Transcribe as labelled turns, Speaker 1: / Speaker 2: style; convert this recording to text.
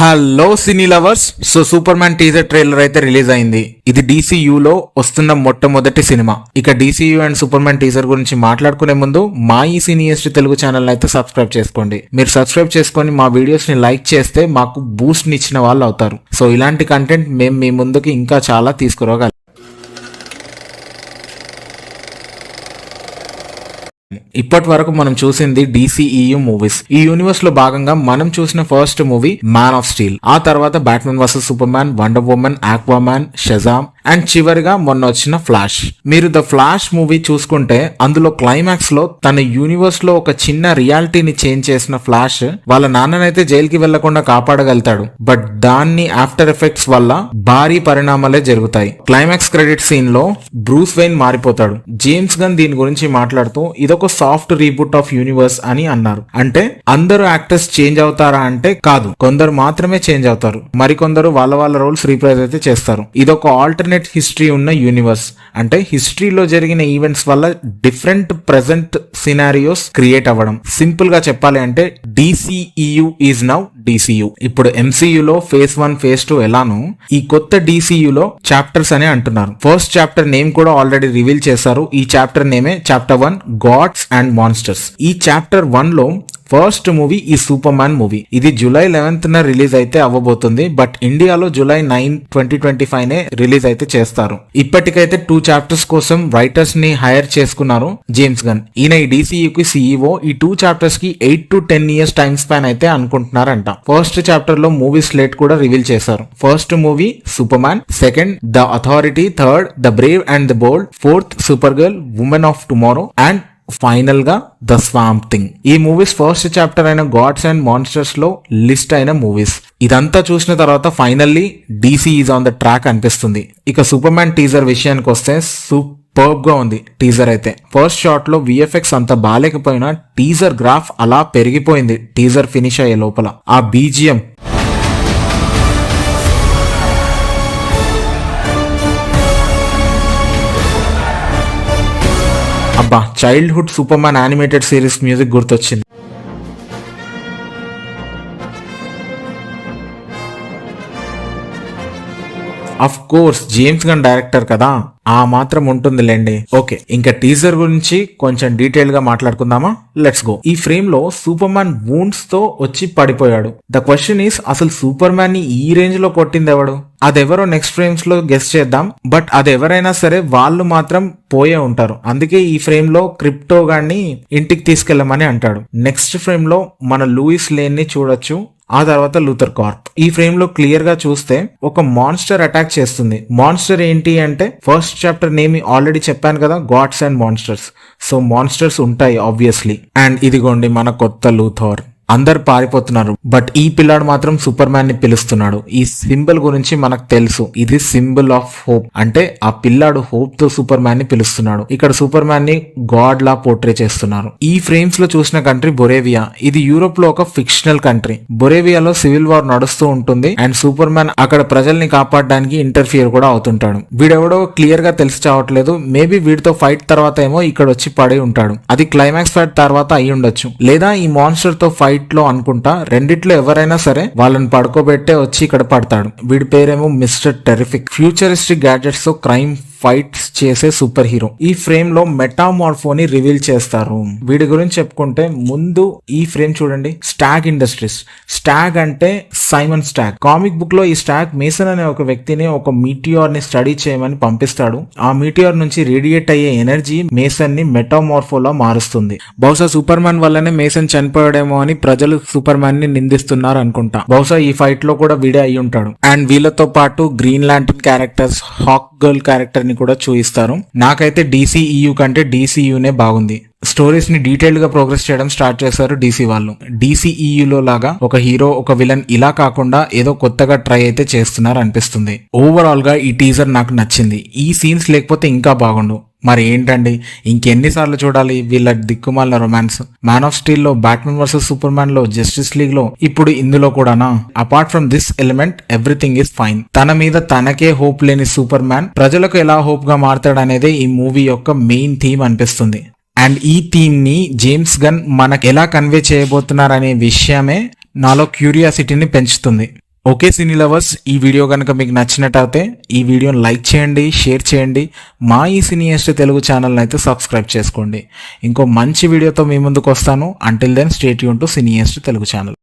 Speaker 1: Hello cine lovers. So Superman teaser trailer అయితే release అయింది. ఇది DCU లో వస్తున్న మొట్టమొదటి సినిమా. ఇక DCU and Superman teaser గురించి మాట్లాడుకునే ముందు మా ఈ సినీయస్ట్ తెలుగు ఛానల్ అయితే సబ్స్క్రైబ్ చేసుకోండి. మీరు సబ్స్క్రైబ్ చేసుకొని మా వీడియోస్ ని లైక్ చేస్తే మాకు బూస్ట్ ఇచ్చిన వాళ్ళు అవుతారు. సో ఇలాంటి కంటెంట్ మేము మీ ముందుకి ఇంకా చాలా తీసుకురాగలం. ఇప్పటి వరకు మనం చూసింది DCEU మూవీస్. ఈ యూనివర్స్ లో భాగంగా మనం చూసిన first movie man of steel, ఆ తర్వాత batsmen versus super man, wonder woman, Aquaman, Shazam and చివరిగా మొన్న వచ్చిన ఫ్లాష్. మీరు ద ఫ్లాష్ మూవీ చూసుకుంటే అందులో క్లైమాక్స్ లో తన యూనివర్స్ లో ఒక చిన్న రియాలిటీని చేంజ్ చేసిన ఫ్లాష్ వాళ్ళ నాన్ననైతే జైలుకి వెళ్లకుండా కాపాడగలుగుతాడు. బట్ దాన్ని ఆఫ్టర్ ఎఫెక్ట్స్ వల్ల భారీ పరిణామాలే జరుగుతాయి. క్లైమాక్స్ క్రెడిట్ సీన్ లో బ్రూస్ వెయిన్ మారిపోతాడు. జేమ్స్ గన్ దీని గురించి మాట్లాడుతూ ఇదొక సాఫ్ట్ రీబూట్ ఆఫ్ యూనివర్స్ అని అన్నారు. అంటే అందరూ యాక్టర్స్ చేంజ్ అవుతారా అంటే కాదు, కొందరు మాత్రమే చేంజ్ అవుతారు, మరికొందరు వాళ్ళ రోల్స్ రీప్రైజ్ అయితే చేస్తారు. ఇదొక ఆల్టర్నేట్ హిస్టరీ ఉన్న యూనివర్స్. అంటే హిస్టరీలో జరిగిన ఈవెంట్స్ వల్ల డిఫరెంట్ ప్రెసెంట్ సినారియోస్ క్రియేట్ అవ్వడం. సింపుల్ గా చెప్పాలి అంటే DCEU ఈజ్ నౌ DCU. ఇప్పుడు MCU లో ఫేజ్ 1 ఫేజ్ 2 ఎలానో ఈ కొత్త DCU లో చాప్టర్స్ అని అంటున్నారు. ఫస్ట్ చాప్టర్ నేమ్ కూడా ఆల్రెడీ రివీల్ చేశారు. ఈ చాప్టర్ నేమే చాప్టర్ 1 గాడ్స్ అండ్ మాన్స్టర్స్. ఈ చాప్టర్ 1 లో ఫస్ట్ మూవీ ఈ సూపర్ మ్యాన్ మూవీ. ఇది July 11th రిలీజ్ అయితే అవ్వబోతుంది. బట్ ఇండియాలో July 9, 2025 నే రిలీజ్ అయితే చేస్తారు. ఇప్పటికైతే 2 చాప్టర్స్ కోసం రైటర్స్ ని హైర్ చేసుకున్నారు జేమ్స్ గన్. ఈయన ఈ DCU కి CEO. ఈ 2 చాప్టర్స్ కి 8 to 10 years టైమ్ స్పాన్ అయితే అనుకుంటున్నారంట. ఫస్ట్ చాప్టర్ లో మూవీ స్లేట్ కూడా రివీల్ చేశారు. First movie super man, second the authority, third the Brave and the bold, fourth super girl, women of tomorrow and final గా the swamp thing. ఈ movies first chapter అయిన God's and monsters లో list అయిన movies. ఇదంతా చూసిన తర్వాత finally DC is on the track అనిపిస్తుంది. ఇక సూపర్ మ్యాన్ టీజర్ విషయానికి వస్తే సూపర్బ్ గా ఉంది టీజర్ అయితే. ఫస్ట్ షాట్ లో VFX అంత బాలేకపోయినా టీజర్ గ్రాఫ్ అలా పెరిగిపోయింది. టీజర్ ఫినిష్ అయ్యే లోపల ఆ BGM, అబ్బా, childhood Superman animated series music గుర్తొచ్చింది. Of course James Gunn director కదా, ఆ మాత్రం ఉంటుందిలేండి. ఓకే, ఇంకా టీజర్ గురించి కొంచెం డీటెయిల్ గా మాట్లాడుకుందామా? Let's go. ఈ ఫ్రేమ్ లో సూపర్ మ్యాన్ వూండ్స్ తో వచ్చి పడిపోయాడు. ద క్వశ్చన్ ఈస్, అసలు సూపర్ మ్యాన్ ని ఈ రేంజ్ లో కొట్టింది ఎవడు? అదెవరో నెక్స్ట్ ఫ్రేమ్స్ లో గెస్ చేద్దాం. బట్ అదెవరైనా సరే వాళ్ళు మాత్రం పోయే ఉంటారు. అందుకే ఈ ఫ్రేమ్ లో క్రిప్టో గాన్ని ఇంటికి తీసుకెళ్లమని అంటాడు. నెక్స్ట్ ఫ్రేమ్ లో మన లూయిస్ లేన్ ని చూడొచ్చు. ఆ తర్వాత లూథర్ కార్ప్. ఈ ఫ్రేమ్ లో క్లియర్ గా చూస్తే ఒక మాన్స్టర్ అటాక్ చేస్తుంది. మాన్స్టర్ ఏంటి అంటే ఫస్ట్ చాప్టర్ నేమ్ ఆల్రెడీ చెప్పాను కదా, God's and monsters. So monsters ఉంటాయి ఆబ్వియస్లీ. అండ్ ఇదిగోండి మన కొత్త లూథర్. అందరు పారిపోతున్నారు, బట్ ఈ పిల్లాడు మాత్రం సూపర్ మ్యాన్ ని పిలుస్తున్నాడు. ఈ సింబల్ గురించి మనకు తెలుసు, ఇది సింబల్ ఆఫ్ హోప్. అంటే ఆ పిల్లాడు హోప్ తో సూపర్ మ్యాన్ ని పిలుస్తున్నాడు. ఇక్కడ సూపర్ మ్యాన్ ని గాడ్ లా పోర్ట్రే చేస్తున్నారు. ఈ ఫ్రేమ్స్ లో చూసిన కంట్రీ బొరేవియా. ఇది యూరోప్ లో ఒక ఫిక్షనల్ కంట్రీ. బొరేవియాలో సివిల్ వార్ నడుస్తూ ఉంటుంది అండ్ సూపర్ మ్యాన్ అక్కడ ప్రజల్ని కాపాడడానికి ఇంటర్ఫియర్ కూడా అవుతుంటాడు. వీడెవడో క్లియర్ గా తెలిసి చావట్లేదు. మేబీ వీడితో ఫైట్ తర్వాత ఏమో ఇక్కడ వచ్చి పడి ఉంటాడు. అది క్లైమాక్స్ ఫైట్ తర్వాత అయి ఉండొచ్చు, లేదా ఈ మాన్స్టర్ తో ఫైట్ లో అనుకుంటా. రెండిట్లో ఎవరైనా సరే వాళ్ళని పడుకోబెట్టే వచ్చి ఇక్కడ పడతాడు. వీడి పేరేమో మిస్టర్ టెరిఫిక్. ఫ్యూచరిస్టిక్ గ్యాడ్జెట్స్ తో క్రైమ్ ఫైట్స్ చేసే సూపర్ హీరో. ఈ ఫ్రేమ్ లో మెటామార్ఫోని రివీల్ చేస్తారు. వీడి గురించి చెప్పుకుంటే ముందు ఈ ఫ్రేమ్ చూడండి. Stag industries. స్టాగ్ అంటే సైమన్ స్టాగ్. కామిక్ బుక్ లో ఈ స్టాగ్ మేసన్ అనే ఒక వ్యక్తిని ఒక మీటియోర్ ని స్టడీ చేయమని పంపిస్తాడు. ఆ మీటియోర్ నుంచి రేడియేట్ అయ్యే ఎనర్జీ మేసన్ ని మెటామార్ఫోలో మారుస్తుంది. బహుశా సూపర్ మ్యాన్ వల్లనే మేసన్ చనిపోయాడేమో అని ప్రజలు సూపర్ మ్యాన్ ని నిందిస్తున్నారు అనుకుంటా. బహుశా ఈ ఫైట్ లో కూడా వీడే అయి ఉంటాడు. అండ్ వీళ్ళతో పాటు green lantern characters, hawk girl character ని కూడా చూయిస్తారు. నాకైతే DCEU కంటే DCUనే బాగుంది. స్టోరీస్ ని డీటెయిల్డ్ గా ప్రోగ్రెస్ చేయడం స్టార్ట్ చేశారు DC వాళ్ళు. DCEU లో లాగా ఒక హీరో, ఒక విలన్ ఇలా కాకుండా ఏదో కొత్తగా ట్రై అయితే చేస్తున్నారు అనిపిస్తుంది. ఓవరాల్ గా ఈ టీజర్ నాకు నచ్చింది. ఈ సీన్స్ లేకపోతే ఇంకా బాగుండు. మరి ఏంటండి, ఇంకెన్నిసార్లు చూడాలి వీళ్ళ దిక్కుమాలిన రొమాన్స్? మ్యాన్ ఆఫ్ స్టీల్ లో, బ్యాట్మెన్ వర్సెస్ సూపర్ మ్యాన్ లో, జస్టిస్ లీగ్ లో, ఇప్పుడు ఇందులో కూడానా? Apart from this element everything is fine. తన మీద తనకే హోప్ లేని సూపర్ మ్యాన్ ప్రజలకు ఎలా హోప్ గా మారతాడనేదే ఈ మూవీ యొక్క మెయిన్ థీమ్ అనిపిస్తుంది. అండ్ ఈ థీమ్ ని జేమ్స్ గన్ మనకు ఎలా కన్వే చేయబోతున్నారనే విషయమే నాలో క్యూరియాసిటీని పెంచుతుంది. ఓకే సినీ లవర్స్, ఈ వీడియో కనుక మీకు నచ్చినట్టయితే ఈ వీడియోని లైక్ చేయండి, షేర్ చేయండి. మా ఈ సినియస్ట్ తెలుగు ఛానల్ని అయితే సబ్స్క్రైబ్ చేసుకోండి. ఇంకో మంచి వీడియోతో మీ ముందుకు వస్తాను. Until then stay tuned to Cineist Telugu channel.